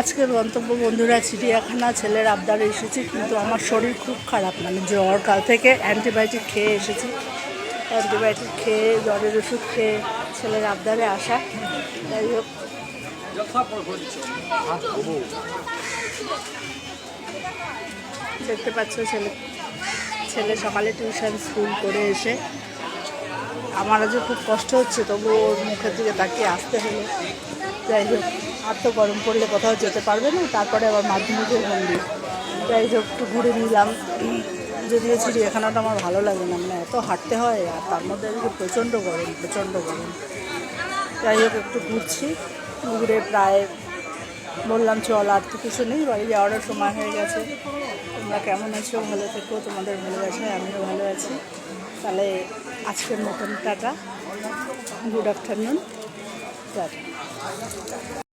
আজকের গন্তব্য বন্ধুরা চিড়িয়াখানা। ছেলের আবদারে এসেছি, কিন্তু আমার শরীর খুব খারাপ, মানে জ্বর। কাল থেকে অ্যান্টিবায়োটিক খেয়ে এসেছি, অ্যান্টিবায়োটিক খেয়ে জ্বরের ওষুধ খেয়ে ছেলের আবদারে আসা। যাই হোক, দেখতে পাচ্ছ ছেলে সকালে টিউশন স্কুল করে এসে আমার আজও খুব কষ্ট হচ্ছে, তবু ওর মুখের দিকে তাকিয়ে আসতে হলো। যাই হোক, আর তো গরম পড়লে কোথাও যেতে পারবে না, তারপরে আবার মাধ্যমিকের বন্দি। যাই হোক, একটু ঘুরে নিলাম। যদিও চিড়িয়াখানাটা আমার ভালো লাগে না, মানে এত হাঁটতে হয়, আর তার মধ্যে প্রচণ্ড গরম, প্রচণ্ড গরম। যাই হোক, একটু ঘুরছি, ঘুরে প্রায় বললাম চল, আর তো কিছু নেই, বাড়ি যাওয়ারও সময় হয়ে গেছে। তোমরা কেমন আছো? ভালো থেকো, তোমাদের ভালোবাসায় আমিও ভালো আছি। তাহলে আজকের মতন টাটা, গুড আফটারনুন, টাটা।